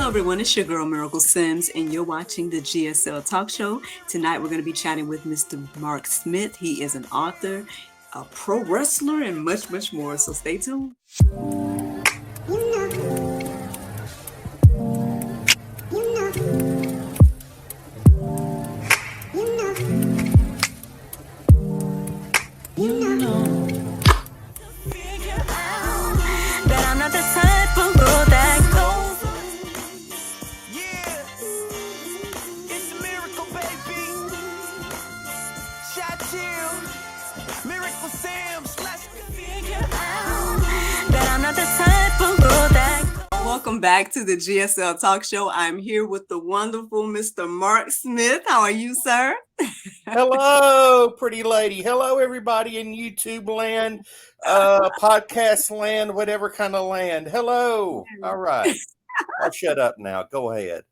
Hello, everyone. It's your girl, Miracle Sims, and you're watching the GSL Talk Show. Tonight, we're going to be chatting with Mr. Mark Smith. He is an author, a pro wrestler, and much, much more. So stay tuned. Welcome back to the GSL Talk Show. I'm here with the wonderful Mr. Mark Smith. How are you, sir? Hello, pretty lady. Hello, everybody in YouTube land, podcast land, whatever kind of land. Hello. All right. I'll shut up now. Go ahead.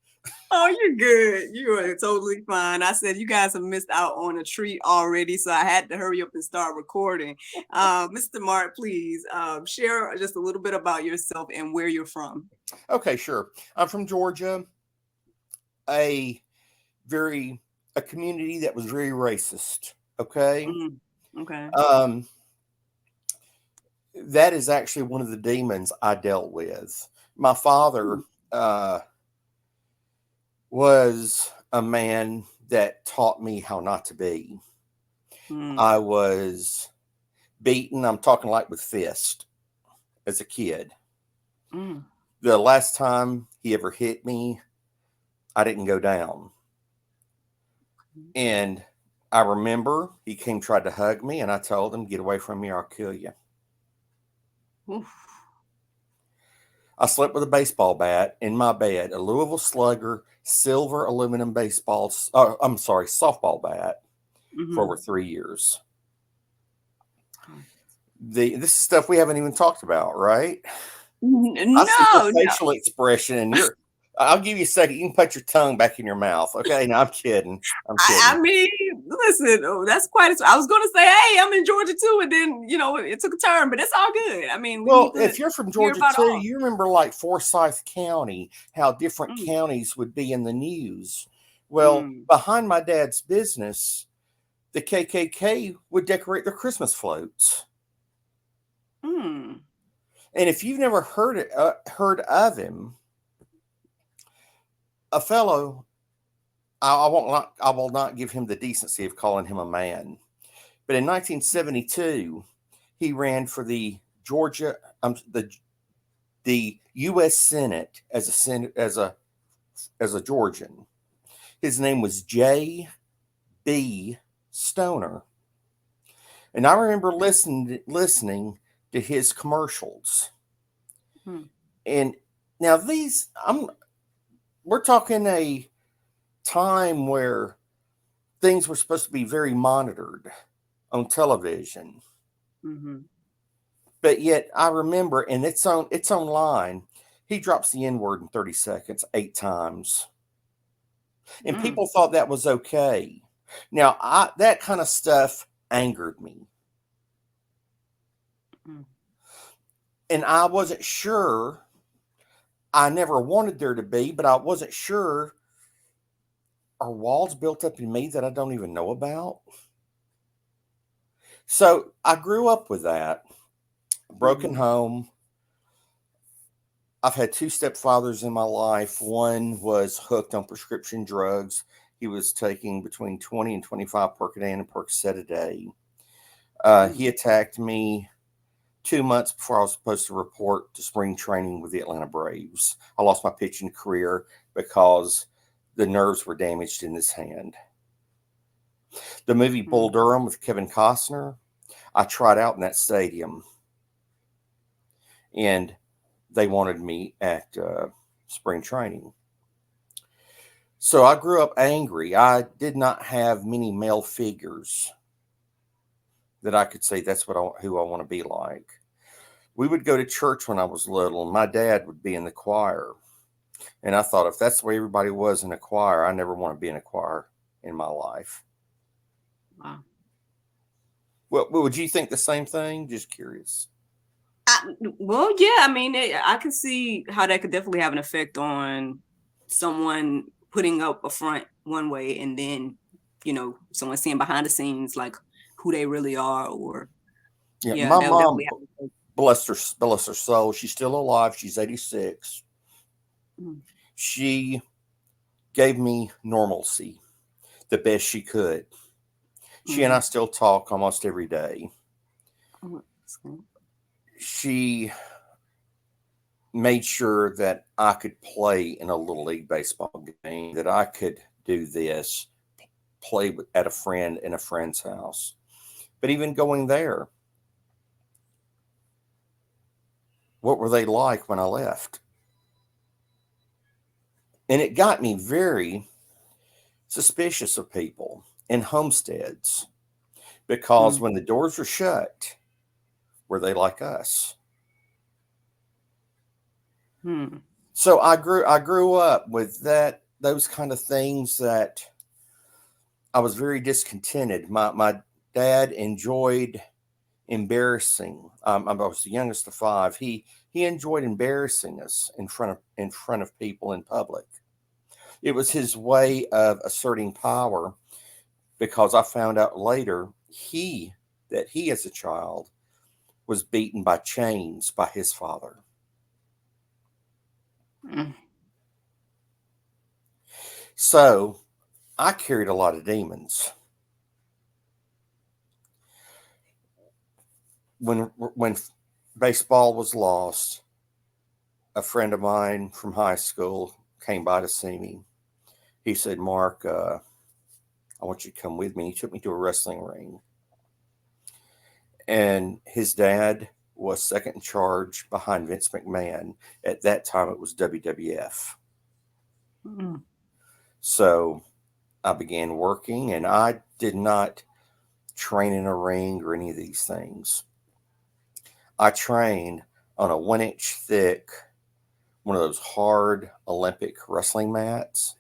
Oh, you're good. You are totally fine. I said you guys have missed out on a treat already, so I had to hurry up and start recording. Mr. Mark, please share just a little bit about yourself and where you're from. Okay, sure. I'm from Georgia, a community that was very racist. Okay. Okay. That is actually one of the demons I dealt with. My father was a man that taught me how not to be. I was beaten, I'm talking like with fist, as a kid. The last time he ever hit me, I didn't go down. And I remember he tried to hug me, and I told him, "Get away from me or I'll kill you." Oof. I slept with a baseball bat in my bed, a Louisville Slugger silver aluminum softball bat for over 3 years. This is stuff we haven't even talked about, right? I see your facial expression, and I'll give you a second. You can put your tongue back in your mouth. Okay, no, I'm kidding. I mean, listen, that's quite. I was going to say, hey, I'm in Georgia too, and then it took a turn, but it's all good. I mean, well, if you're from Georgia too, you remember like Forsyth County, how different counties would be in the news. Well, behind my dad's business, the KKK would decorate their Christmas floats. And if you've never heard of him, a fellow, I will not give him the decency of calling him a man, but in 1972, he ran for the U.S. Senate as a Georgian. His name was J.B. Stoner, and I remember listening to his commercials. And now we're talking a time where things were supposed to be very monitored on television. But yet I remember, and it's online, he drops the N-word in 30 seconds 8 times. And people thought that was okay. Now, that kind of stuff angered me. And I wasn't sure. I never wanted there to be, but I wasn't sure. Are walls built up in me that I don't even know about? So I grew up with that. Broken home. I've had 2 stepfathers in my life. One was hooked on prescription drugs. He was taking between 20 and 25 Percodan and Percocet a day. He attacked me 2 months before I was supposed to report to spring training with the Atlanta Braves. I lost my pitching career because the nerves were damaged in his hand. The movie Bull Durham with Kevin Costner, I tried out in that stadium. And they wanted me at spring training. So I grew up angry. I did not have many male figures that I could say that's who I want to be like. We would go to church when I was little, and my dad would be in the choir. And I thought, if that's the way everybody was in a choir, I never want to be in a choir in my life. Wow. Well, would you think the same thing? Just curious. Well, yeah. I mean, I can see how that could definitely have an effect on someone putting up a front one way and then, someone seeing behind the scenes like who they really are, or Yeah, yeah, my that would mom, definitely happen. bless her soul, she's still alive. She's 86. Mm, She gave me normalcy the best she could. She and I mm, still talk almost every day. oh, that's good. She made sure that I could play in a little league baseball game, that I could do this, play at a friend in a friend's house. But even going there, what were they like when I left? And it got me very suspicious of people in homesteads because Mm, when the doors were shut, were they like us? mm, So I grew up with those kind of things that I was very discontented. My dad enjoyed embarrassing. I was the youngest of five. He enjoyed embarrassing us in front of people in public. It was his way of asserting power because I found out later he as a child was beaten by chains by his father. mm, So I carried a lot of demons. When baseball was lost, a friend of mine from high school came by to see me. He said, "Mark, I want you to come with me." He took me to a wrestling ring, and his dad was second in charge behind Vince McMahon. At that time, it was WWF. mm, So I began working, and I did not train in a ring or any of these things. I trained on a 1 inch thick, one of those hard Olympic wrestling mats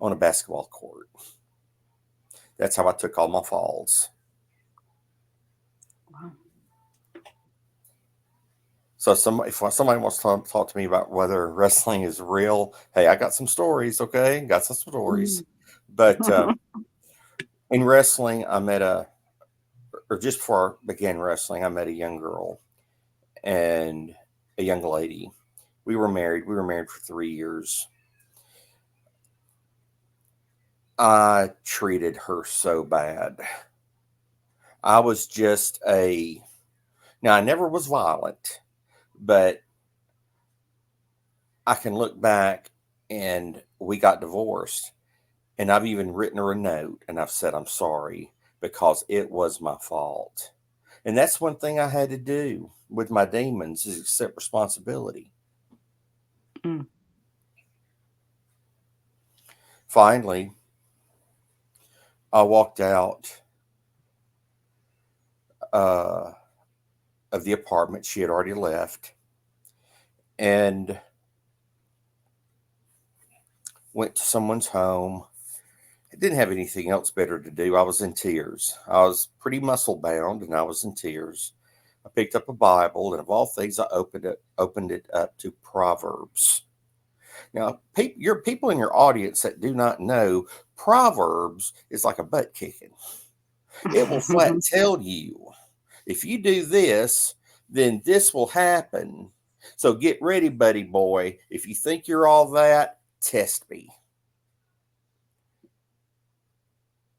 on a basketball court. That's how I took all my falls. wow. So if somebody wants to talk to me about whether wrestling is real, hey, I got some stories. Okay, got some stories. Mm. But in wrestling, or just before I began wrestling, I met a young girl and a young lady. We were married. We were married for 3 years. I treated her so bad. I was just a. Now, I never was violent, but I can look back and we got divorced. And I've even written her a note and I've said I'm sorry because it was my fault. And that's one thing I had to do with my demons is accept responsibility. Mm, Finally, I walked out uh, of the apartment. She had already left and went to someone's home. I didn't have anything else better to do. I was in tears. I was pretty muscle bound and I was in tears. I picked up a Bible and of all things, I opened it up to Proverbs. Now, your people in your audience that do not know, Proverbs is like a butt kicking. It will flat tell you if you do this, then this will happen. So get ready, buddy boy. If you think you're all that, test me.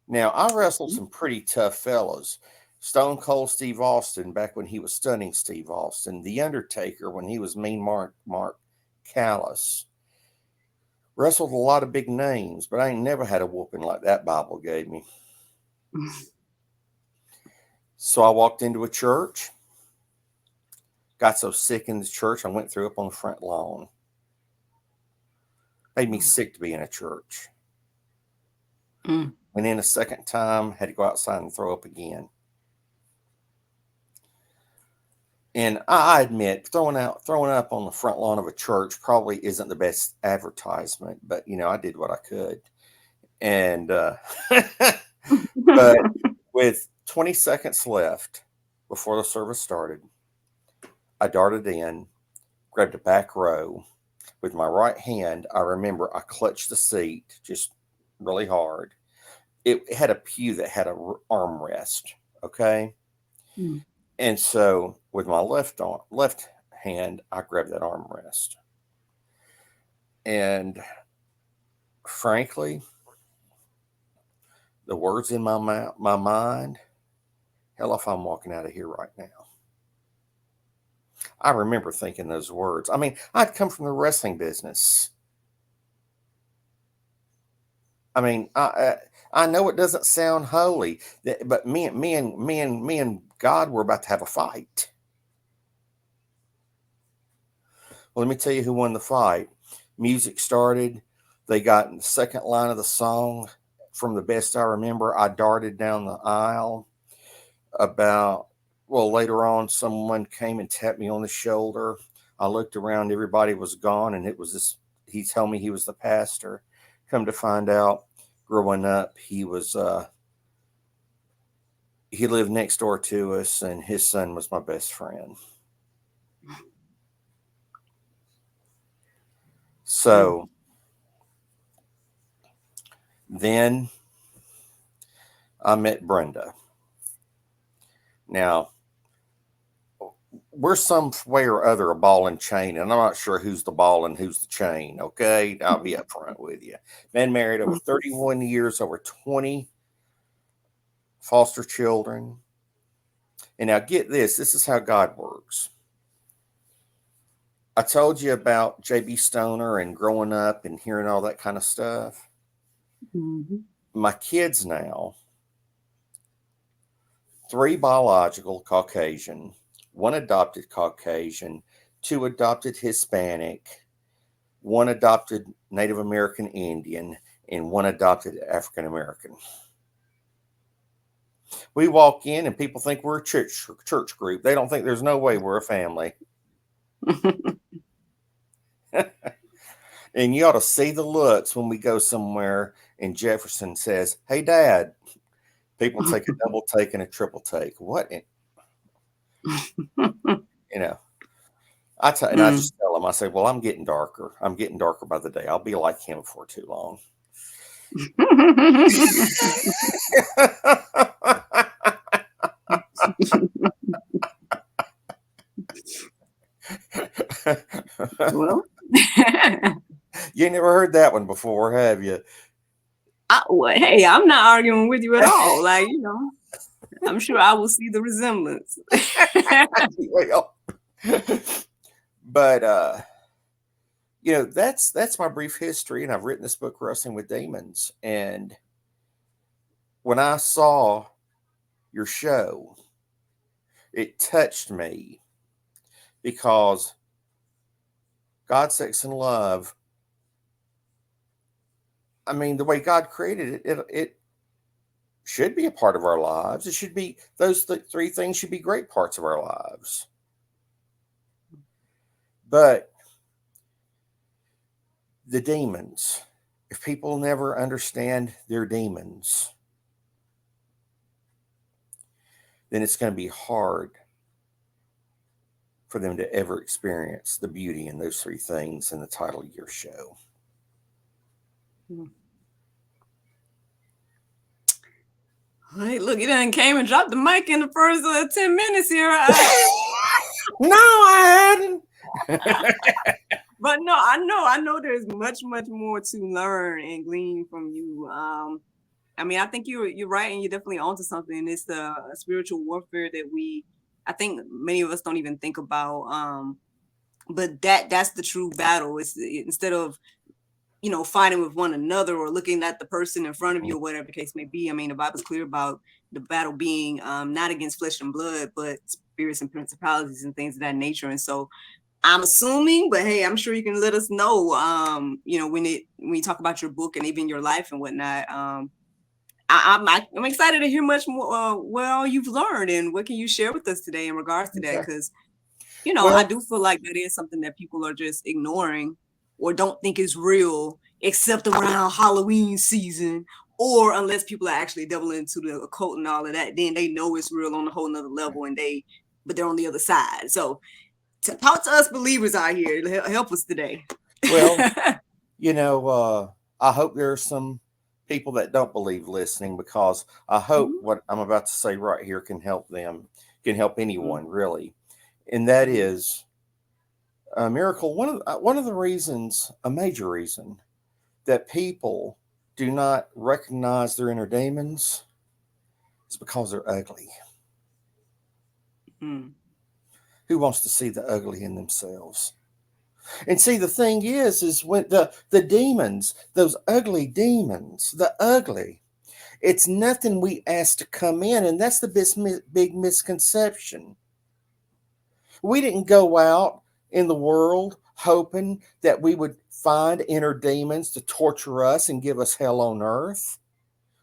Now, I wrestled some pretty tough fellows. Stone Cold Steve Austin back when he was stunning Steve Austin. The Undertaker when he was mean Mark Callis. Wrestled a lot of big names, but I ain't never had a whooping like that Bible gave me. So I walked into a church, got so sick in the church, I went through up on the front lawn. Made me sick to be in a church. Mm, Went in a second time, had to go outside and throw up again. And I admit, throwing up on the front lawn of a church probably isn't the best advertisement, but I did what I could. And but with 20 seconds left before the service started, I darted in, grabbed a back row. With my right hand, I remember I clutched the seat just really hard. It had a pew that had a armrest. Okay. Mm. And so with my left hand, I grabbed that armrest. And frankly, the words in my mind, hell, if I'm walking out of here right now. I remember thinking those words. I mean, I'd come from the wrestling business. I mean, I know it doesn't sound holy, but me and God were about to have a fight. Well, let me tell you who won the fight. Music started. They got in the second line of the song. From the best I remember, I darted down the aisle. Later on, someone came and tapped me on the shoulder. I looked around, everybody was gone, and it was this. He told me he was the pastor. Come to find out, growing up, he lived next door to us, and his son was my best friend. So then I met Brenda. Now, we're some way or other a ball and chain, and I'm not sure who's the ball and who's the chain. Okay, I'll be upfront with you. Been married over 31 years, over 20 foster children. And now get this, this is how God works. I told you about J.B. Stoner and growing up and hearing all that kind of stuff. Mm-hmm. My kids now, 3 biological Caucasian, 1 adopted Caucasian, 2 adopted Hispanic, 1 adopted Native American Indian, and 1 adopted African American. We walk in and people think we're a church group. They don't think there's no way we're a family. And you ought to see the looks when we go somewhere and Jefferson says, "Hey, Dad." People take a double take and a triple take. What? You know, I just tell them, I say, "Well, I'm getting darker. I'm getting darker by the day. I'll be like him before too long." Well, You ain't never heard that one before, have you? hey, I'm not arguing with you at all. Like, I'm sure I will see the resemblance. Well, but that's my brief history, and I've written this book, Wrestling with Demons. And when I saw your show, it touched me because God, sex, and love. I mean, the way God created it should be a part of our lives. It should be those 3 things should be great parts of our lives. But the demons, if people never understand their demons, then it's going to be hard for them to ever experience the beauty in those 3 things in the title of your show. Hey, look, you done came and dropped the mic in the first 10 minutes here. No, I hadn't. But no, I know there's much more to learn and glean from you. I mean, I think you're right, and you're definitely onto something. It's the spiritual warfare that I think many of us don't even think about. But that's the true battle. It's instead of fighting with one another or looking at the person in front of you or whatever the case may be. I mean, the Bible's clear about the battle being not against flesh and blood, but spirits and principalities and things of that nature. And so I'm assuming, but hey, I'm sure you can let us know, when you talk about your book and even your life and whatnot. I'm excited to hear much more what all you've learned and what can you share with us today in regards to that, because I do feel like that is something that people are just ignoring or don't think is real, except around Halloween season, or unless people are actually delving into the occult and all of that, then they know it's real on a whole nother level, but they're on the other side. So talk to us believers out here. Help us today. Well, I hope there are some people that don't believe listening, because I hope Mhm, what I'm about to say right here can help them, can help mhm, anyone really. And that mhm, is a miracle. One of the reasons, a major reason that people do not recognize their inner demons is because they're ugly. mm, Who wants to see the ugly in themselves? And see, the thing is when the demons, those ugly demons, the ugly, it's nothing we ask to come in, and that's the big misconception. We didn't go out in the world hoping that we would find inner demons to torture us and give us hell on earth.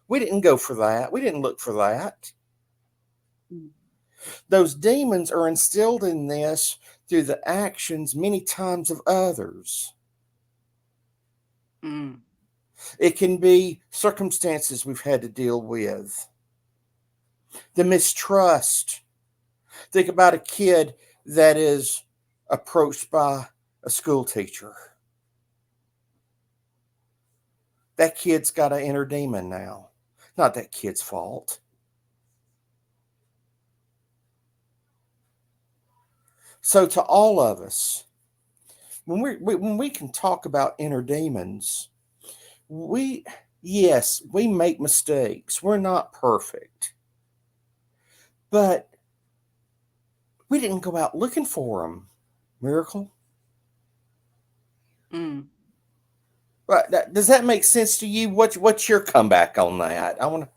We didn't go for that. We didn't look for that. mm, Those demons are instilled in this through the actions many times of others. mm, It can be circumstances we've had to deal with, the mistrust. Think about a kid that is approached by a school teacher. That kid's got an inner demon now. Not that kid's fault. So, to all of us, when we can talk about inner demons, we yes, we make mistakes. We're not perfect, but we didn't go out looking for them. Miracle. mm. But does that make sense to you? What's your comeback on that? I want to.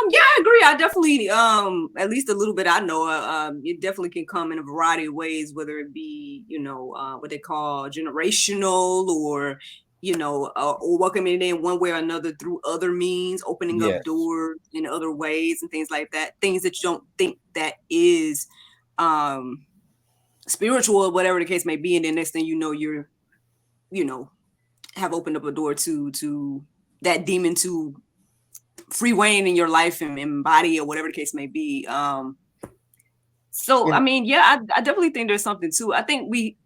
Yeah, I agree. I definitely, at least a little bit. I know, it definitely can come in a variety of ways, whether it be, what they call generational, or or welcoming it in one way or another through other means, opening up Yes. doors in other ways and things like that. Things that you don't think that is, um, spiritual, or whatever the case may be, and then next thing you know, you know, have opened up a door to that demon to free reign in your life and body, or whatever the case may be. So I And mean, yeah, I definitely think there's something too. I think we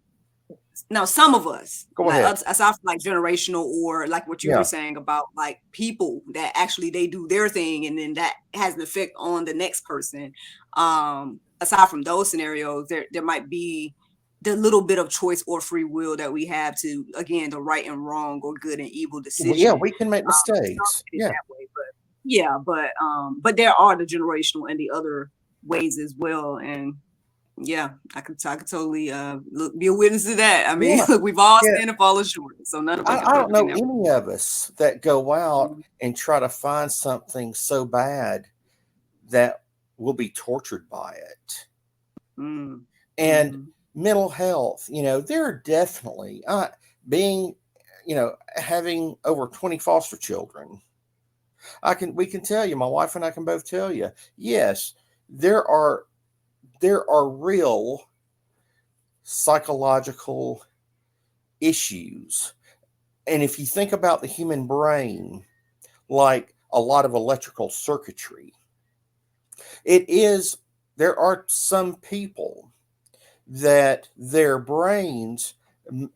now some of us, go like ahead. us, aside from like generational, or like what you were Yeah. saying about like people that actually they do their thing and then that has an effect on the next person. Aside from those scenarios, there might be the little bit of choice or free will that we have to, again, the right and wrong or good and evil Well, yeah, decision. we can make Some mistakes. get it Yeah. that way, but yeah, but there are the generational and the other ways as well. And yeah, I could totally look, be a witness to that. I mean, Yeah. look, we've all Yeah. sinned and fallen short, so none of us are I don't perfect in know that way. any of us that go out Mhm, and try to find something so bad that we'll be tortured by it. mm, And mhm, mental health, there are definitely being, having over 20 foster children. We can tell you, my wife and I can both tell you, yes, there are real psychological issues. And if you think about the human brain, like a lot of electrical circuitry, it is, there are some people that their brains,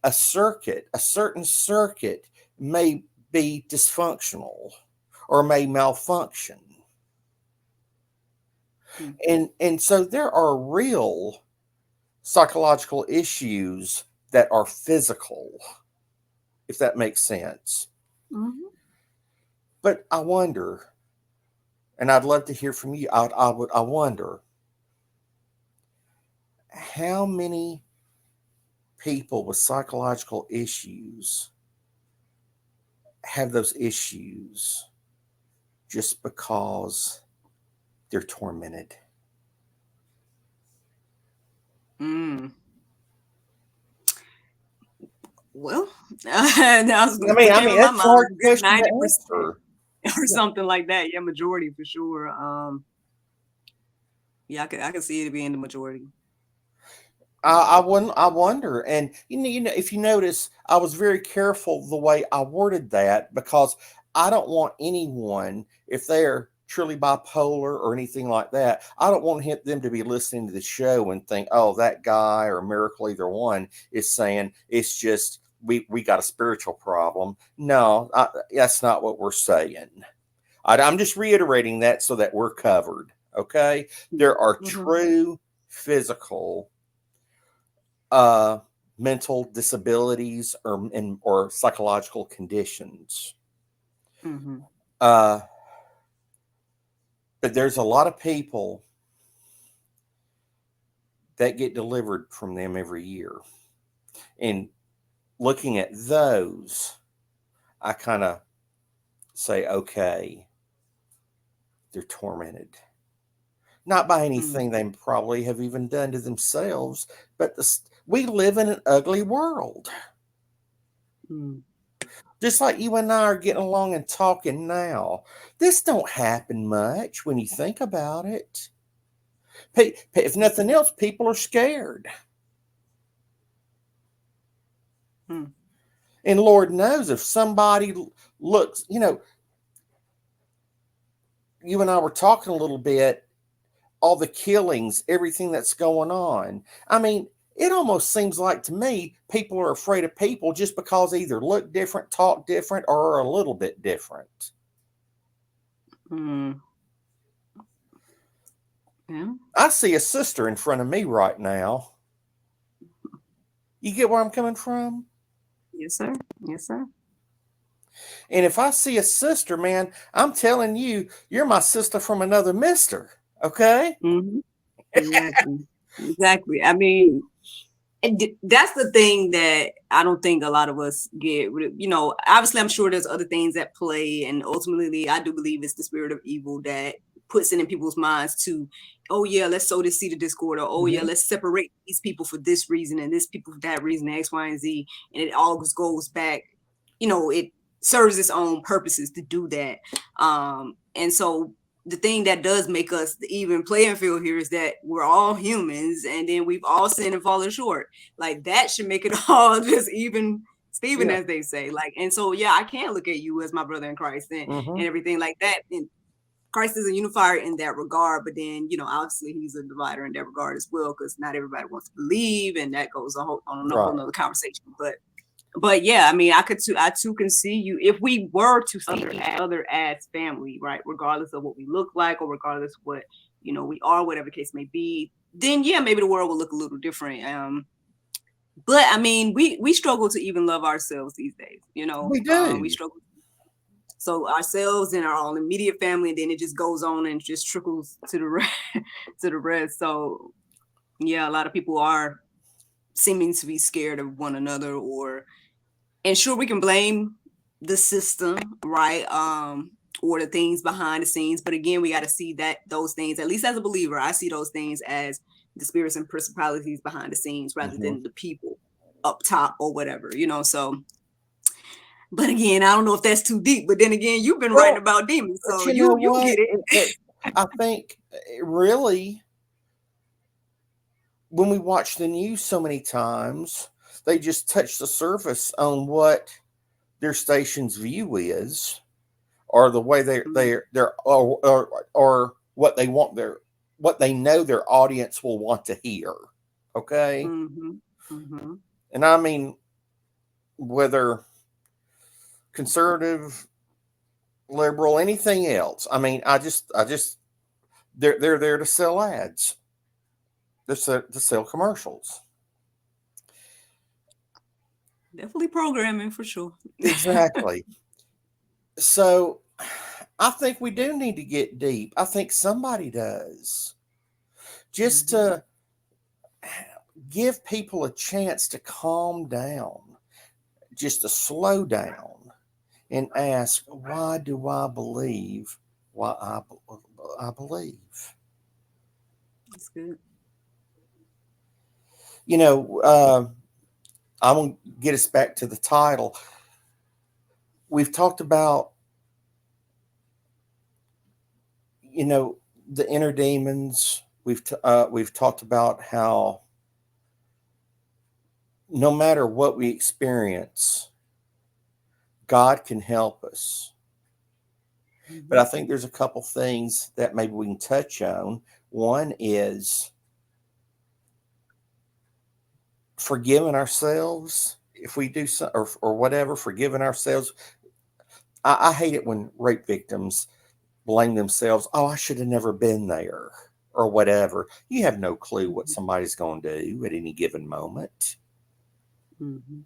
a certain circuit may be dysfunctional or may malfunction. mm, And so there are real psychological issues that are physical, if that makes sense. mhm, But I wonder, and I'd love to hear from you. I wonder how many people with psychological issues have those issues just because they're tormented. mm. Well, now I what mean, came in my that's a mind hard was a good question to 90% answer. or Yeah, something like that. Yeah, majority for sure. Yeah, I could see it being the majority. I wouldn't. I wonder, and if you notice, I was very careful the way I worded that, because I don't want anyone, if they're truly bipolar or anything like that. I don't want them to be listening to the show and think, oh, that guy or Miracle Either One is saying it's just we got a spiritual problem. No, that's not what we're saying. I'm just reiterating that so that we're covered. Okay, there are true physical, mental disabilities or psychological conditions. But there's a lot of people that get delivered from them every year. And looking at those, I kind of say, okay, they're tormented. Not by anything they probably have even done to themselves, but we live in an ugly world. Just like you and I are getting along and talking now. This don't happen much when you think about it. If nothing else, people are scared. And Lord knows if somebody looks, you and I were talking a little bit, all the killings, everything that's going on. I mean, it almost seems like to me, people are afraid of people just because they either look different, talk different, or are a little bit different. Yeah. I see a sister in front of me right now. You get where I'm coming from? Yes, sir. Yes, sir. And if I see a sister, man, I'm telling you, you're my sister from another mister. Okay? Exactly. Exactly. I mean, that's the thing that I don't think a lot of us get. Obviously, I'm sure there's other things at play, and ultimately, I do believe it's the spirit of evil that puts it in people's minds to, oh yeah, let's sow this seed of discord, or oh yeah, let's separate these people for this reason and this people for that reason, X, Y, and Z, and it all just goes back. It serves its own purposes to do that, and so the thing that does make us the even playing field here is that we're all humans, and then we've all sinned and fallen short. Like that should make it all just even Steven, as they say. Like, and so yeah, I can look at you as my brother in Christ and everything like that. And Christ is a unifier in that regard, but then obviously he's a divider in that regard as well, because not everybody wants to believe, and that goes on a whole nother conversation. But yeah, I mean, I too can see you if we were to see each other as family, right? Regardless of what we look like, or regardless of what we are, whatever the case may be. Then yeah, maybe the world will look a little different. But I mean, we struggle to even love ourselves these days. We do. We struggle. So ourselves and our own immediate family, and then it just goes on and just trickles to the rest. So yeah, a lot of people are seeming to be scared of one another, and sure, we can blame the system, right? Or the things behind the scenes. But again, we got to see that those things, at least as a believer, I see those things as the spirits and principalities behind the scenes rather than the people up top or whatever, so. But again, I don't know if that's too deep. But then again, you've been writing about demons, so you get it. I think really, when we watch the news so many times, they just touch the surface on what their station's view is, or the way they're or what they want what they know their audience will want to hear. Okay. And I mean, whether conservative, liberal, anything else. I mean, they're there to sell ads. They're to sell commercials. Definitely programming for sure. Exactly. So I think we do need to get deep. I think somebody does. Just to give people a chance to calm down, just to slow down and ask, why do I believe what I believe? That's good. I'm going to get us back to the title. We've talked about, the inner demons. We've talked about how no matter what we experience, God can help us. But I Mhm. think there's a couple things that maybe we can touch on. One is forgiving ourselves if we do so, or whatever, forgiving ourselves. I hate it when rape victims blame themselves. Oh, I should have never been there or whatever. You have no clue what Mhm. somebody's going to do at any given moment. Mhm.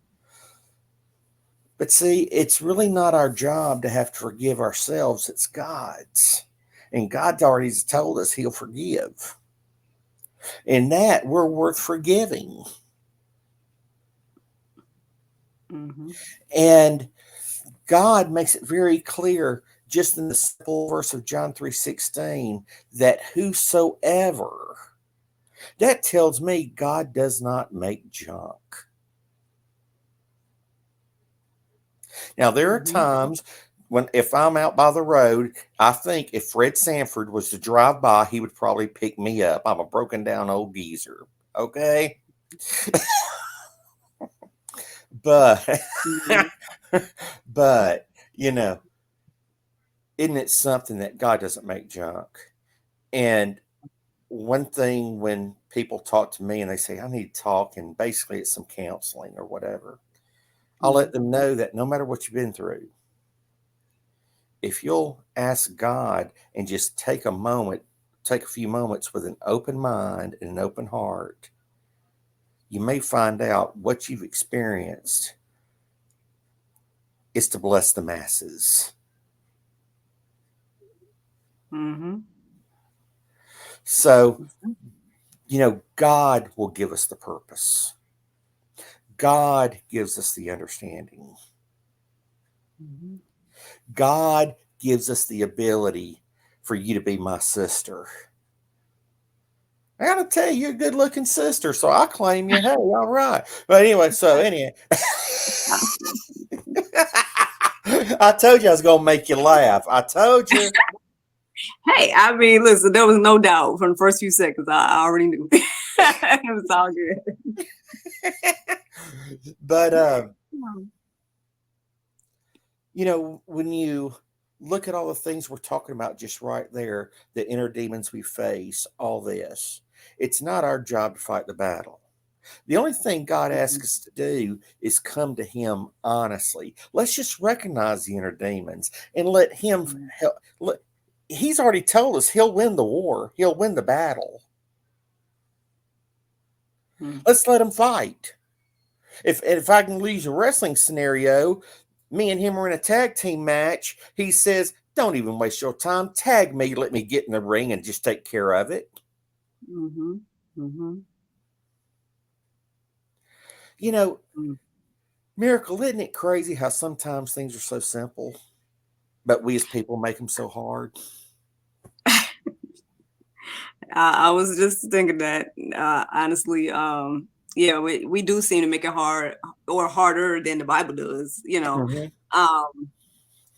But see, it's really not our job to have to forgive ourselves. It's God's. And God's already told us he'll forgive. And that we're worth forgiving. Mhm. And God makes it very clear just in the simple verse of John 3:16 that whosoever, that tells me God does not make junk. Now there are Mhm. times when if I'm out by the road, I think if Fred Sanford was to drive by, he would probably pick me up. I'm a broken down old geezer. Okay. But Mhm. but you know, isn't it something that God doesn't make junk? And one thing when people talk to me and they say, I need to talk, and basically it's some counseling or whatever, I'll let Mhm. them know that no matter what you've been through, if you'll ask God and just take a moment, take a few moments with an open mind and an open heart, you may find out what you've experienced is to bless the masses. Mhm. So, God will give us the purpose. God gives us the understanding. Mhm. God gives us the ability for you to be my sister. I gotta tell you, you're a good looking sister, so I claim you. Hey, all right. But anyway, so anyway, I told you I was gonna make you laugh. I told you. Hey, I mean, listen, there was no doubt from the first few seconds. I already knew. It was all good. But Mhm. when you look at all the things we're talking about just right there, the inner demons we face, all this, it's not our job to fight the battle. The only thing God asks us to do is come to Him honestly. Let's just recognize the inner demons and let Him Mhm. help. He's already told us He'll win the war, He'll win the battle. Mhm. Let's let Him fight. If I can use a wrestling scenario, me and him are in a tag team match. He says, "Don't even waste your time. Tag me. Let me get in the ring and just take care of it." Mhm. Mhm. You know, Mhm. Miracle, isn't it crazy how sometimes things are so simple, but we as people make them so hard? I was just thinking that, honestly, yeah, we do seem to make it hard or harder than the Bible does, Hmm. Um,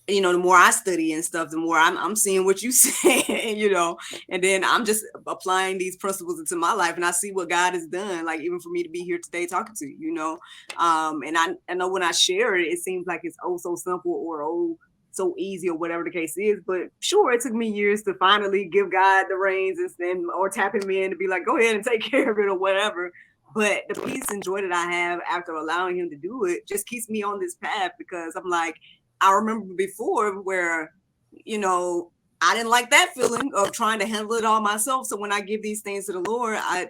the more I study and stuff, the more I'm seeing what you say, and then I'm just applying these principles into my life, and I see what God has done. Like even for me to be here today talking to you, and I know when I share it, it seems like it's oh so simple or oh so easy or whatever the case is. But sure, it took me years to finally give God the reins and or tapping me in to be like, go ahead and take care of it or whatever. But the peace and joy that I have after allowing Him to do it just keeps me on this path because I'm like I remember before where, you know, I didn't like that feeling of trying to handle it all myself. So when I give these things to the Lord, I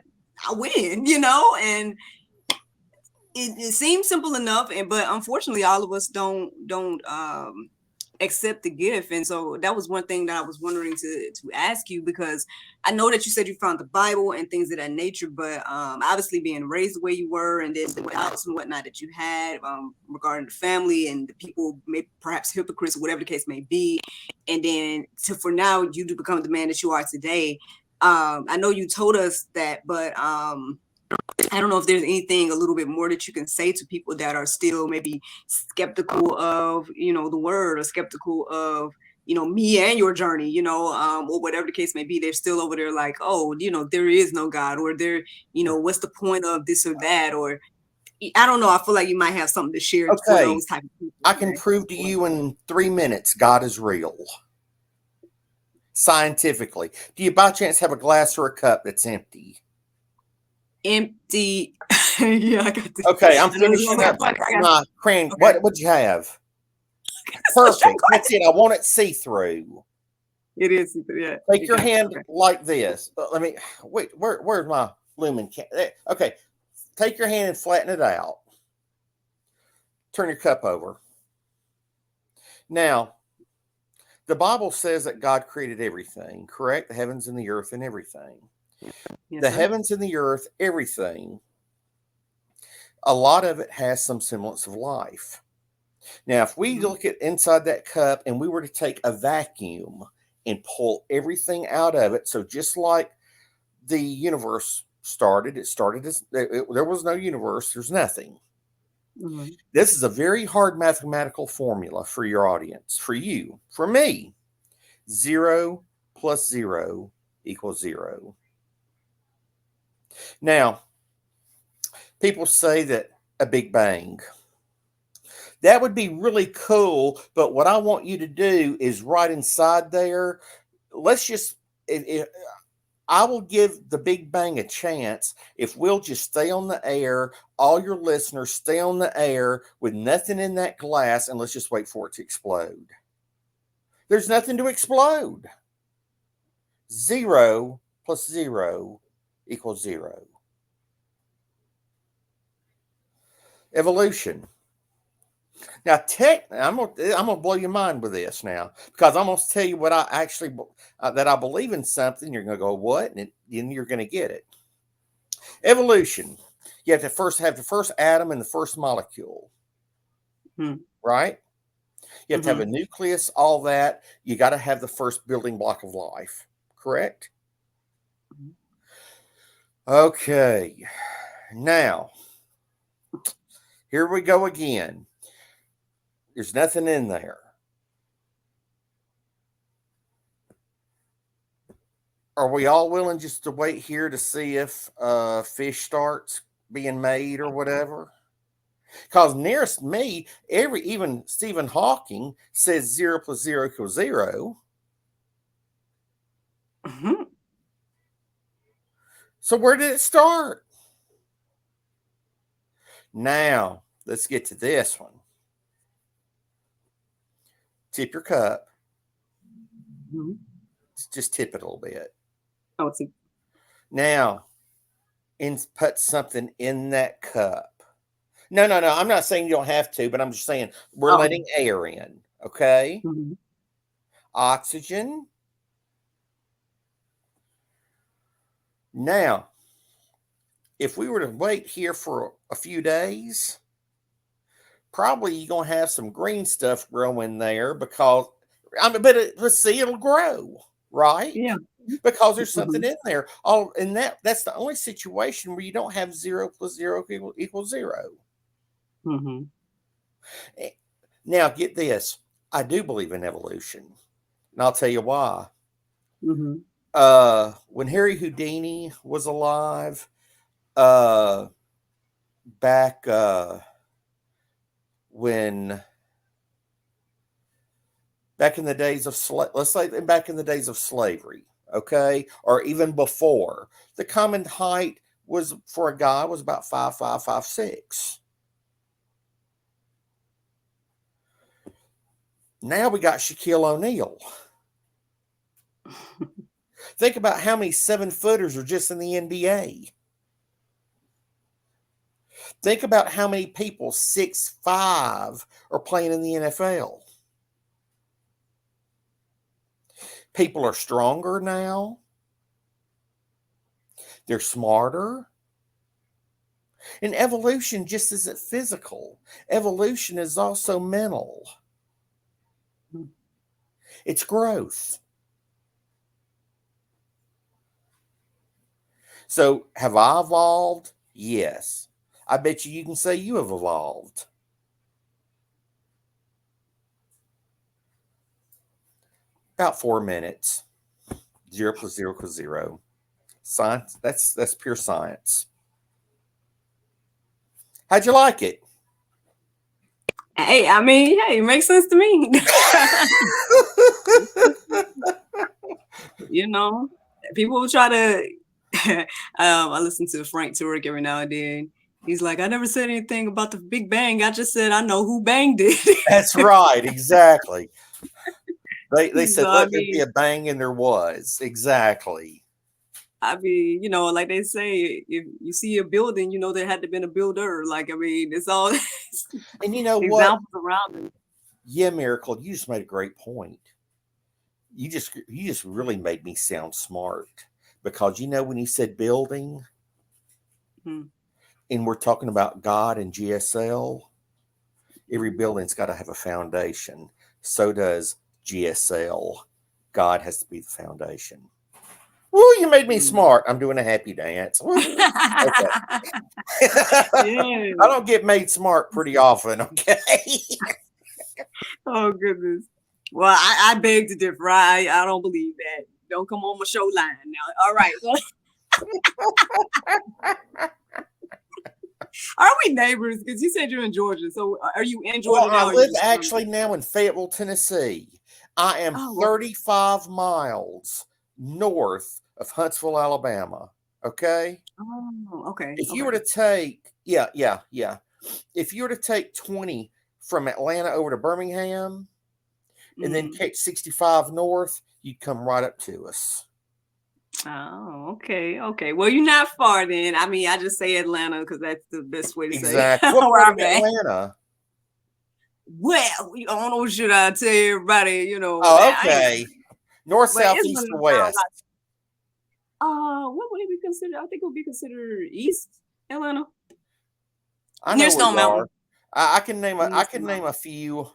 win, and it seems simple enough, but unfortunately, all of us don't accept the gift. And so that was one thing that I was wondering to ask you because I know that you said you found the Bible and things of that nature, but obviously being raised the way you were, and then the doubts and whatnot that you had regarding the family and the people, maybe perhaps hypocrites or whatever the case may be, and then for now you to become the man that you are today. I know you told us that, but I don't know if there's anything a little bit more that you can say to people that are still maybe skeptical of, the word or skeptical of, me and your journey, or whatever the case may be. They're still over there like, oh, there is no God or there, what's the point of this or that? Or I don't know. I feel like you might have something to share for Okay, those type of people I can today. prove to Go ahead. you in 3 minutes God is real. Scientifically. Do you by chance have a glass or a cup that's empty? Empty. Yeah, I got this. Okay, I'm I know this finishing one. up my cran. Okay. What'd you have? So shake Perfect. That's it. I want it see-through. it is. Yeah. Take You your got it. hand Okay. like this. Let me wait. Where's my lumen can? Okay. Take your hand and flatten it out. Turn your cup over. Now, the Bible says that God created everything, correct? The heavens and the earth and everything. Yes, The sir. heavens and the earth, everything. A lot of it has some semblance of life. Now, if we look at inside that cup and we were to take a vacuum and pull everything out of it, so just like the universe started, it started as there was no universe, there's nothing. Mm-hmm. This is a very hard mathematical formula for your audience, for you, for me. 0 plus 0 equals 0. Now, people say that a big bang. That would be really cool, but what I want you to do is right inside there, let's just, I will give the Big Bang a chance if we'll just stay on the air, all your listeners stay on the air with nothing in that glass, and let's just wait for it to explode. There's nothing to explode. 0 plus 0 equals 0. Evolution. Now, I'm gonna blow your mind with this now, because I'm gonna tell you what I actually that I believe in something. You're gonna go, what? And then you're gonna get it. Evolution. You have to first have the first atom and the first molecule, right? You have to have a nucleus, all that. You got to have the first building block of life, correct? Okay. Now, here we go again. There's nothing in there. Are we all willing just to wait here to see if fish starts being made or whatever? Because nearest me, even Stephen Hawking says 0 plus 0 equals 0. Mm-hmm. So where did it start? Now, let's get to this one. Tip your cup. Mm-hmm. Just tip it a little bit. Oh, see. Now, put something in that cup. No. I'm not saying you don't have to, but I'm just saying we're letting air in. Okay. Mm-hmm. Oxygen. Now, if we were to wait here for a few days, probably you're going to have some green stuff growing there because, let's see, it'll grow, right? Yeah. Because there's something in there. And that's the only situation where you don't have 0 plus 0 equals 0. Mm-hmm. Now, get this. I do believe in evolution, and I'll tell you why. Mm-hmm. When Harry Houdini was alive, back in the days of let's say back in the days of slavery, okay, or even before, the common height was for a guy was about 5'5", 5'6". Now we got Shaquille O'Neal. Think about how many 7-footers are just in the NBA. Think about how many people 6'5" are playing in the NFL. People are stronger now. They're smarter. And evolution just isn't physical. Evolution is also mental. It's growth. So have I evolved? Yes. I bet you can say you have evolved. About 4 minutes. 0 plus 0 equals 0. Science, that's pure science. How'd you like it? Hey, I mean, hey, it makes sense to me. you know, people will try to. I listen to Frank Turek every now and then. He's like, I never said anything about the Big Bang. I just said I know who banged it. That's right. Exactly. They said, So I let there be mean, a bang, and there was. Exactly. you know, like they say, if you see a building, you know there had to been a builder. Like, I mean, it's all And you know what? examples around it. Yeah, Miracle, you just made a great point. You just really made me sound smart because you know when you said building Hmm. and we're talking about God and GSL, every Hmm. building's got to have a foundation. So does GSL. God has to be the foundation. Woo, you made me Hmm. smart. I'm doing a happy dance. Woo. Okay. Yeah. I don't get made smart pretty often, okay? Oh goodness. Well, I beg to differ. I don't believe that. Don't come on my show line now. All right. Well, are we neighbors? Because you said you're in Georgia. So are you in Well, Georgia I now? Or are you live just from? actually now in Fayetteville, Tennessee. I am Oh, okay. 35 miles north of Huntsville, Alabama. Okay. Oh, okay. If you Okay. were to take, yeah. If you were to take 20 from Atlanta over to Birmingham and then Mm. take 65 north, you'd come right up to us. Oh, okay. Okay. Well, you're not far then. I mean, I just say Atlanta because that's the best way to say Exactly. What where part of I'm at. Atlanta? Well, I don't know, should I tell everybody, you know, Oh, I ain't, okay. North, but south, it's one east, of or the towns west? what would it be considered? I think it would be considered East Atlanta, I near know where Stone you are. Mountain. I can name a. Near I Stone can name Mountain. a few.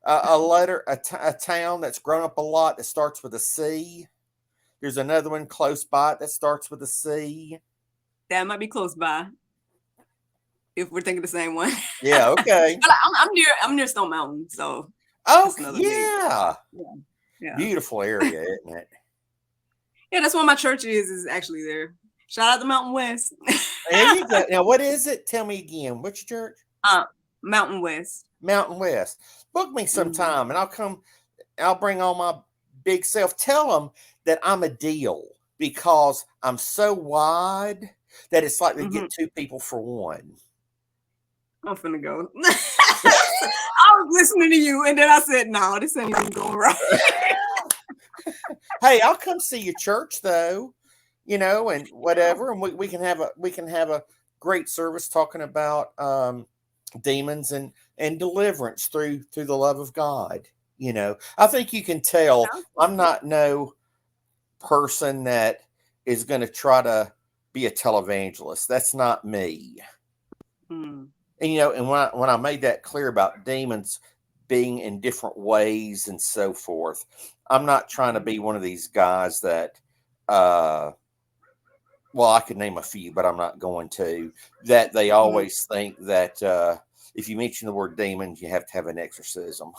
A town that's grown up a lot that starts with a C. There's another one close by that starts with a C. That might be close by if we're thinking the same one. Yeah. Okay. But I'm near Stone Mountain, so Oh, that's another big. yeah. Yeah, yeah, Beautiful area, isn't it? yeah. That's where my church is actually there. Shout out to Mountain West. There you go. Now, what is it? Tell me again. Which church? uh, Mountain West. Mountain West. Book me Hmm. sometime, and I'll come. I'll bring all my big self. Tell them that I'm a deal because I'm so wide that it's like they Hmm. get two people for one. I'm finna go. I was listening to you, and then I said, "No, this ain't even going right." Hey, I'll come see your church though, and whatever, and we can have a great service talking about demons and deliverance through the love of God. I think you can tell I'm not no person that is going to try to be a televangelist. That's not me. Hmm. And when I made that clear about demons being in different ways and so forth, I'm not trying to be one of these guys that, uh, well, I could name a few, but I'm not going to. That they Hmm. always think that if you mention the word demons, you have to have an exorcism.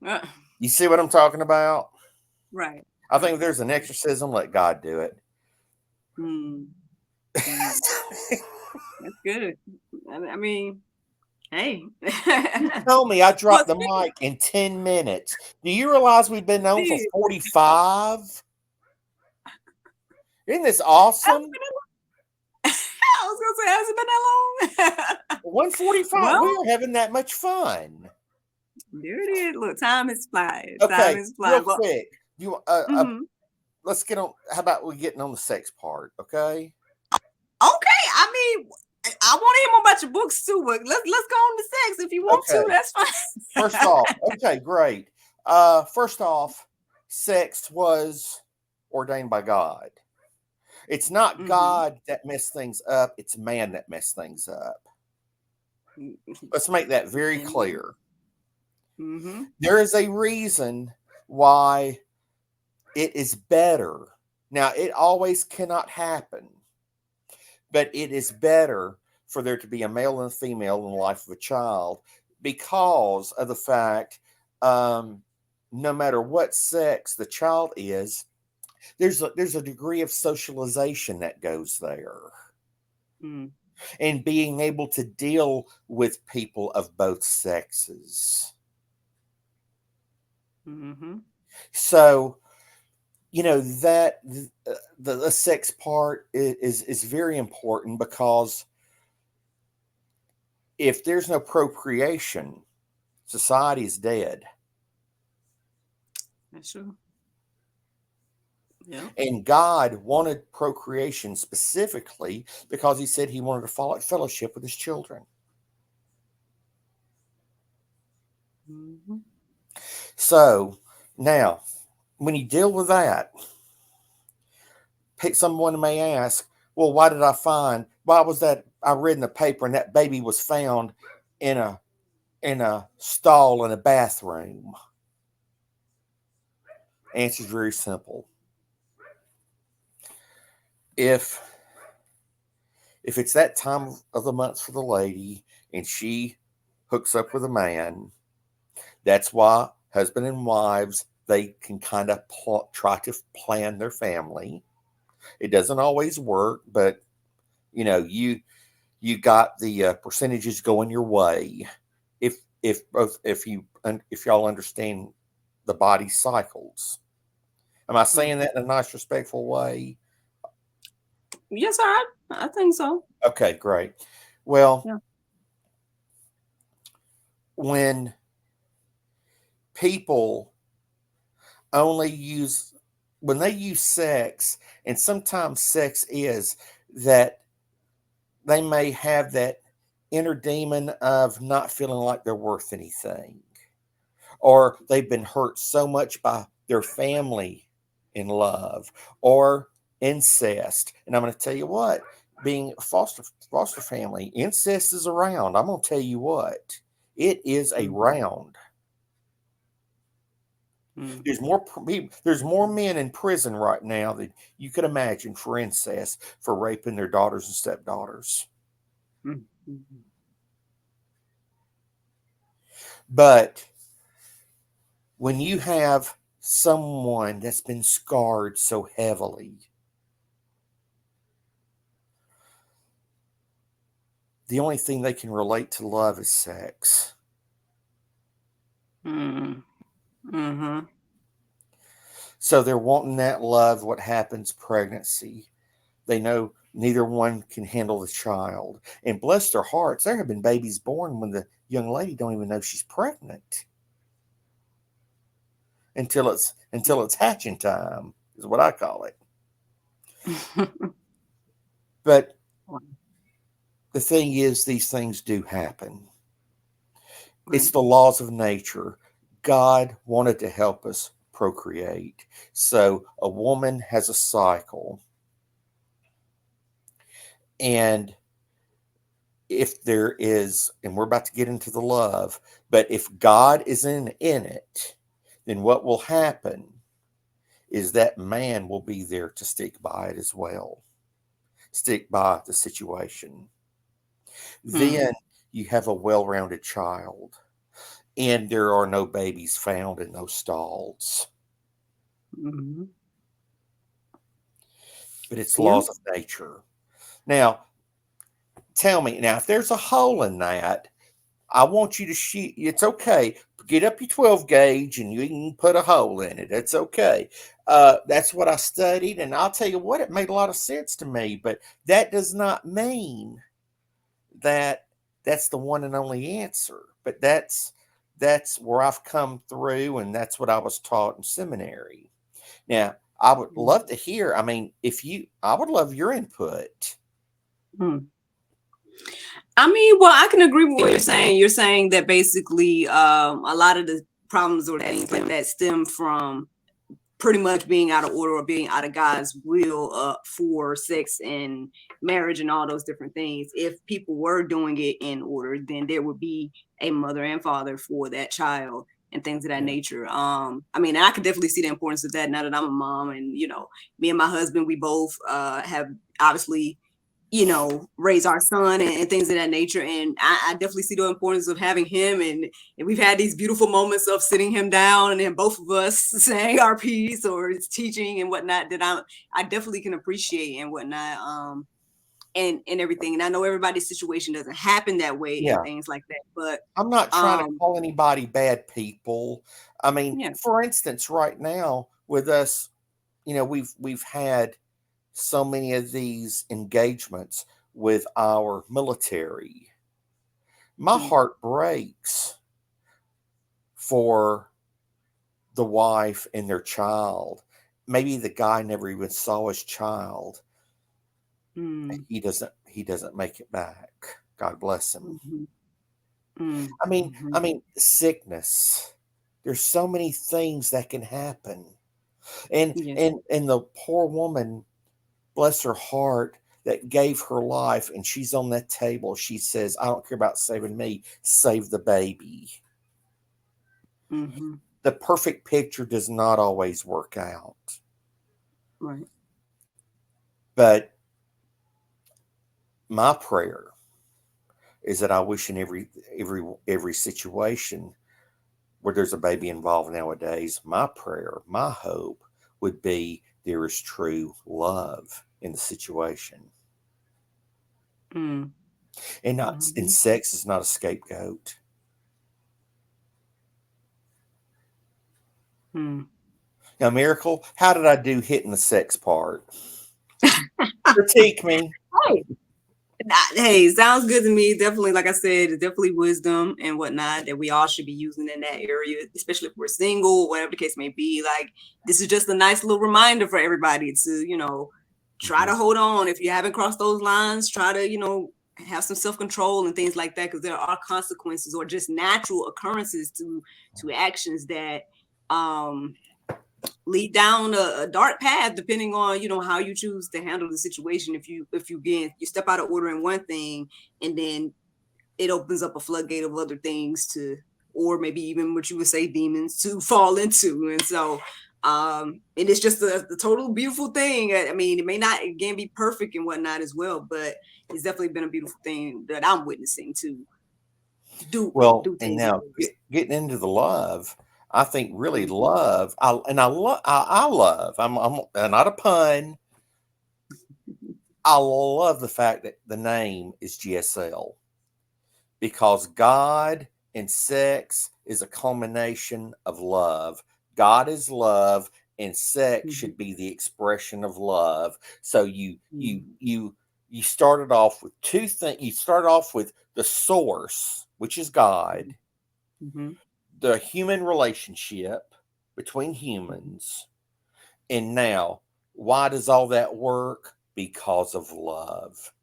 Uh, You see what I'm talking about? right. I think Right. if there's an exorcism, let God do it. Hmm. Hmm. That's good. I mean, hey. You tell me I Well, dropped the mic in 10 minutes. Do you realize we've been on for speaking, 45? Isn't this has it awesome? been that long? I was gonna say, has it been that long? 145. We Well, are having that much fun. there it is. Look, time is flying. Time Okay, is real flying. Well, quick. You mhm. let's get on. How about we getting on the sex part? Okay. Okay. I mean, I want to hear more about your books too, but let's go on to sex if you want to. Okay. That's First fine. off, okay, great. First off, sex was ordained by God. It's not Hmm. God that messed things up, it's man that messed things up. Let's make that very clear. Mm-hmm. There is a reason why it is better. Now, it always cannot happen, but it is better for there to be a male and a female in the life of a child because of the fact, no matter what sex the child is, there's a degree of socialization that goes there, Mm-hmm. and being able to deal with people of both sexes. Mm-hmm. So, that the sex part is very important, because if there's no procreation, society is dead. That's true. Yeah. And God wanted procreation specifically because he said he wanted to follow fellowship with his children. Mm-hmm. So now, when you deal with that, someone may ask, well, why was that? I read in the paper and that baby was found in a stall in a bathroom. Answer is very simple. If it's that time of the month for the lady and she hooks up with a man, that's why husband and wives, they can kind of try to plan their family. It doesn't always work, but you got the percentages going your way if y'all understand the body cycles. Am I saying that in a nice, respectful way? Yes, I think so. Okay, great. Well, Yeah. when people only use when they use sex, and sometimes sex is that they may have that inner demon of not feeling like they're worth anything, or they've been hurt so much by their family in love, or incest. And I'm going to tell you what, being foster family, incest is around. I'm going to tell you what, it is around. Mm-hmm. There's more men in prison right now than you could imagine for incest, for raping their daughters and stepdaughters. Mm-hmm. But when you have someone that's been scarred so heavily, the only thing they can relate to love is sex. Mm-hmm. So they're wanting that love. What happens? Pregnancy. They know neither one can handle the child. And bless their hearts, there have been babies born when the young lady don't even know she's pregnant until it's hatching time, is what I call it. But the thing is, these things do happen. It's the laws of nature. God wanted to help us procreate. So a woman has a cycle. And if there is, and we're about to get into the love, but if God is in it, then what will happen is that man will be there to stick by it as well, stick by the situation. Then you have a well-rounded child, and there are no babies found in those stalls. Mm-hmm. But it's Yeah. laws of nature. Now, tell me, now if there's a hole in that, I want you to shoot. It's okay. Get up your 12 gauge and you can put a hole in it. It's okay. That's what I studied, and I'll tell you what, it made a lot of sense to me. But that does not mean that that's the one and only answer. But that's where I've come through, and that's what I was taught in seminary. Now, I would love to hear. I mean, I would love your input. Mm. I mean, well, I can agree with what you're saying. You're saying that basically a lot of the problems or things like that stem from pretty much being out of order or being out of God's will for sex and marriage and all those different things. If people were doing it in order, then there would be a mother and father for that child and things of that nature. I mean, I could definitely see the importance of that now that I'm a mom, and me and my husband, we both have obviously raise our son and things of that nature. And I definitely see the importance of having him. And we've had these beautiful moments of sitting him down and then both of us saying our piece or teaching and whatnot that I definitely can appreciate and whatnot. And everything. And I know everybody's situation doesn't happen that way and things like that. But I'm not trying to call anybody bad people. I mean, yeah. for instance, right now with us we've had so many of these engagements with our military. My Mm, heart breaks for the wife and their child. Maybe the guy never even saw his child. mm, He doesn't make it back. God bless him. mhm, mm, I mean sickness. There's so many things that can happen. And yeah. and and the poor woman, bless her heart, that gave her life, and she's on that table. She says, I don't care about saving me, save the baby. Hmm. The perfect picture does not always work out. Right. But my prayer is that I wish in every situation where there's a baby involved nowadays, my prayer, my hope would be there is true love in the situation. Mm, And mhm, sex is not a scapegoat. mm. Now, Miracle, how did I do hitting the sex part? Critique me. Hey, hey, sounds good to me. Definitely, like I said, it's definitely wisdom and whatnot that we all should be using in that area, especially if we're single, whatever the case may be. Like, this is just a nice little reminder for everybody to, try Mhm. to hold on. If you haven't crossed those lines, try to, have some self-control and things like that, because there are consequences or just natural occurrences to actions that um lead down a dark path depending on how you choose to handle the situation. If you again you step out of order in one thing, and then it opens up a floodgate of other things to, or maybe even what you would say demons to fall into. And so and it's just a total beautiful thing. I mean, it may not again be perfect and whatnot as well, but it's definitely been a beautiful thing that I'm witnessing to Well, do and things in now others. getting into the love, I think really Mhm. love. I love. I'm not a pun. I love the fact that the name is GSL, because God and sex is a culmination of love. God is love, and sex Mhm. should be the expression of love. So Mhm. you started off with two things. You started off with the source, which is God, Mhm. the human relationship between Mhm. humans, and now why does all that work? Because of love.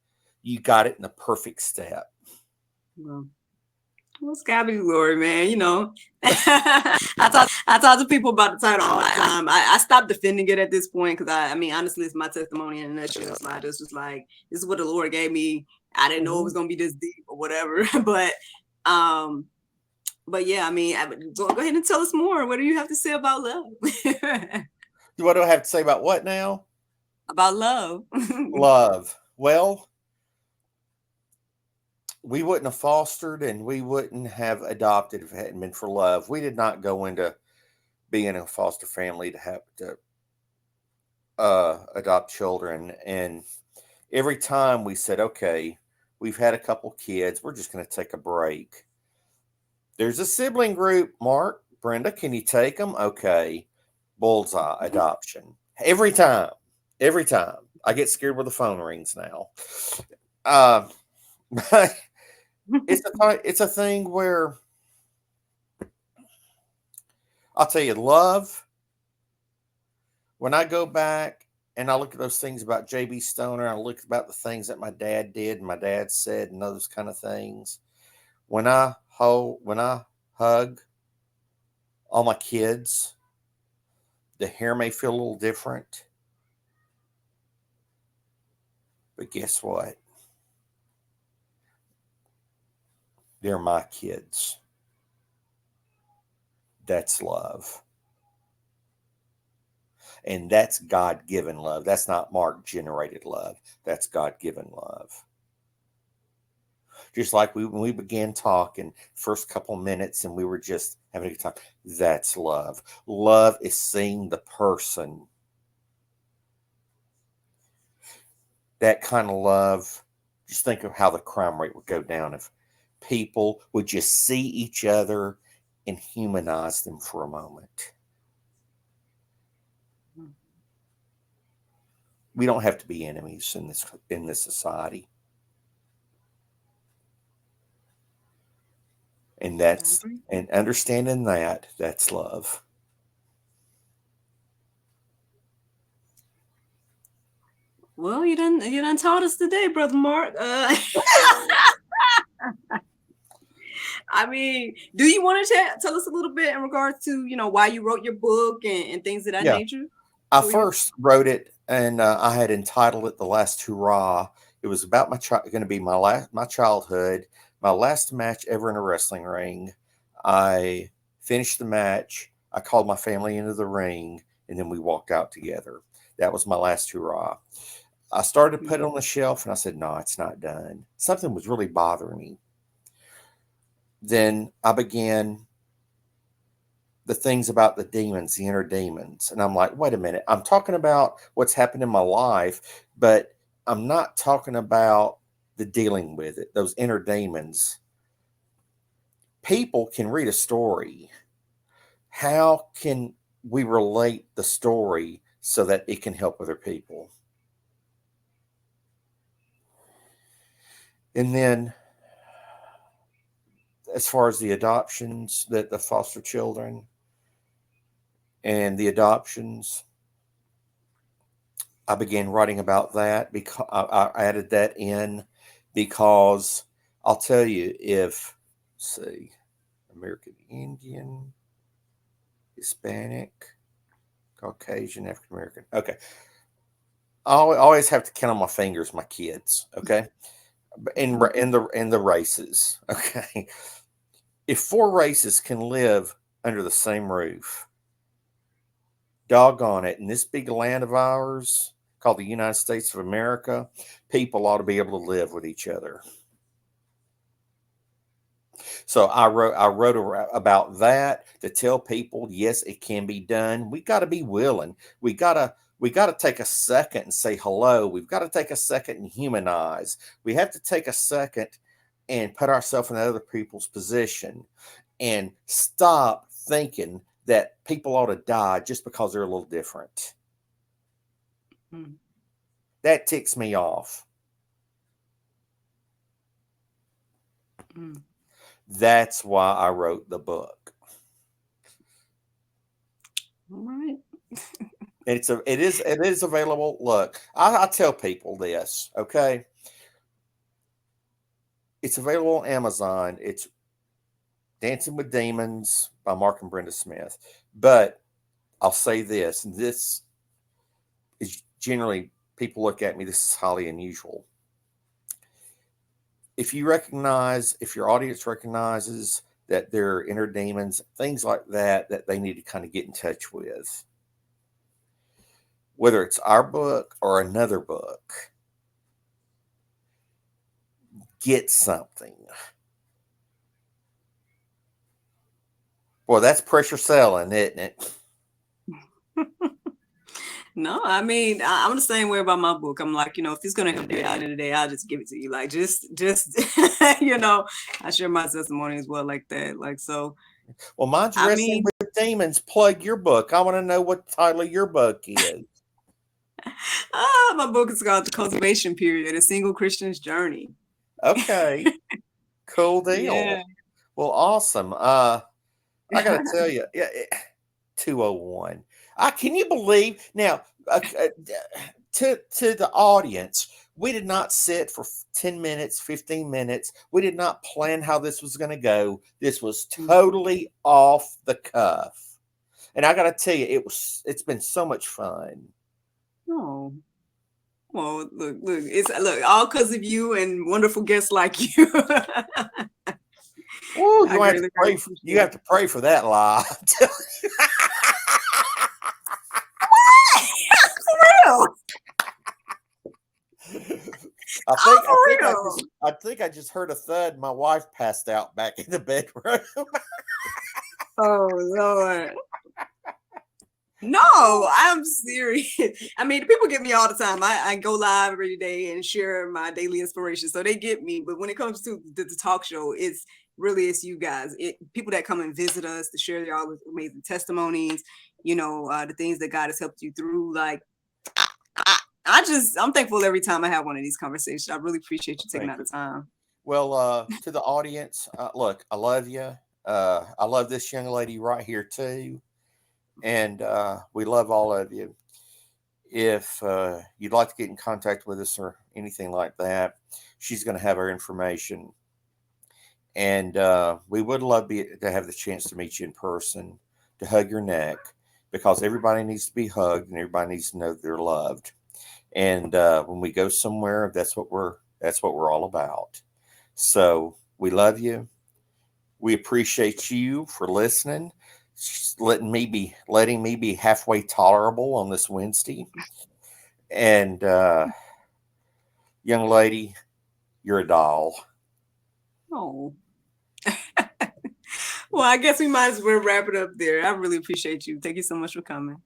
You got it in the perfect step. Well, well, it's gotta be glory, man. I talk to people about the title all the time. I stopped defending it at this point because I mean, honestly, it's my testimony in a nutshell. So I just was like, this is what the Lord gave me. I didn't know it was Mhm. gonna be this deep or whatever. Um, but yeah, I mean, go ahead and tell us more. What do you have to say about love? What do I have to say about what now? About love. Love. Well, we wouldn't have fostered and we wouldn't have adopted if it hadn't been for love. We did not go into being a foster family to have to adopt children. And every time we said, okay, we've had a couple kids, we're just going to take a break. There's a sibling group, Mark, Brenda, can you take them? Okay. Bullseye adoption. Every time. Every time. I get scared when the phone rings now. Uh, it's a thing where I'll tell you, love, when I go back and I look at those things about JB Stoner, I look about the things that my dad did and my dad said and those kind of things. When I hug all my kids, the hair may feel a little different, but guess what? They're my kids. That's love. And that's God given love. That's not Mark generated love. That's God given love. Just like when we began talking, first couple minutes, and we were just having a good time. That's love. Love is seeing the person. That kind of love. Just think of how the crime rate would go down if people would just see each other and humanize them for a moment. We don't have to be enemies in this society. And I agree. understanding that's love. Well, you done taught us today, brother Mark. I mean, do you want to tell us a little bit in regards to why you wrote your book and things of that Yeah. nature? I Before you. first wrote it, and I had entitled it "The Last Hurrah." It was about going to be my childhood, my last match ever in a wrestling ring. I finished the match. I called my family into the ring, and then we walked out together. That was my last hurrah. I started to put it on the shelf, and I said, "No, it's not done." Something was really bothering me. Then I began the things about the demons, the inner demons. And I'm like, wait a minute, I'm talking about what's happened in my life, but I'm not talking about the dealing with it, those inner demons. People can read a story. How can we relate the story so that it can help other people? And then, as far as the adoptions, that the foster children and the adoptions, I began writing about that because I added that in because I'll tell you, if, see, American Indian, Hispanic, Caucasian, African American. Okay. I always have to count on my fingers my kids. Okay. In the races. Okay. If 4 races can live under the same roof, doggone it, in this big land of ours called the United States of America, people ought to be able to live with each other. So I wrote about that to tell people, yes, it can be done. We got to be willing. We got to take a second and say hello. We've got to take a second and humanize. We have to take a second and put ourselves in other people's position and stop thinking that people ought to die just because they're a little different. Mm. That ticks me off. Mm. That's why I wrote the book. All right. It is available. Look, I tell people this, okay? It's available on Amazon. It's Dancing with Demons by Mark and Brenda Smith. But I'll say this, and this is generally, people look at me, this is highly unusual. If your audience recognizes that there are inner demons, things like that, that they need to kind of get in touch with, whether it's our book or another book, get something. Boy, that's pressure selling, isn't it? No, I mean, I'm the same way about my book. I'm like, if it's gonna help you out in the day, I'll just give it to you. Like, just, I share my testimony as well, like that. Like, so, Well, mine's I Wrestling mean, with Demons. Plug your book. I want to know what the title of your book is. my book is called The Cultivation Period: A Single Christian's Journey. Okay, cool deal. Yeah. Well, awesome. I got to tell you, yeah, 201. Can you believe now? To the audience, we did not sit for 10 minutes, 15 minutes. We did not plan how this was going to go. This was totally off the cuff. And I got to tell you, it's been so much fun. Oh, well, look, all because of you and wonderful guests like you. Ooh, I greatly, greatly you appreciate have it. to pray for that lie. For real. I Oh, think I for think I real. just I think I just heard a thud. My wife passed out back in the bedroom. Oh, Lord. No, I'm serious. I mean, people get me all the time. I go live every day and share my daily inspiration. So they get me. But when it comes to the talk show, it's you guys. People that come and visit us to share their all amazing testimonies, the things that God has helped you through. Like I'm thankful every time I have one of these conversations. I really appreciate you taking Thank out the you. time. Well, to the audience, look, I love you. I love this young lady right here too, and we love all of you. If you'd like to get in contact with us or anything like that, she's going to have our information. And we would love to have the chance to meet you in person, to hug your neck, because everybody needs to be hugged and everybody needs to know they're loved. And when we go somewhere, that's what we're all about. So we love you. We appreciate you for listening, letting me be halfway tolerable on this Wednesday. And young lady, you're a doll. Oh. Well, I guess we might as well wrap it up there. I really appreciate you. Thank you so much for coming.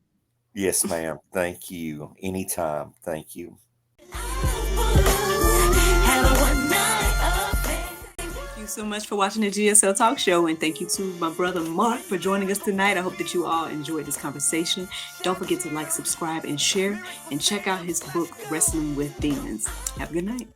Yes, ma'am. Thank you. Anytime. Thank you. Thank you so much for watching the GSL Talk Show, and thank you to my brother Mark for joining us tonight. I hope that you all enjoyed this conversation. Don't forget to like, subscribe, and share, and check out his book, Wrestling with Demons. Have a good night.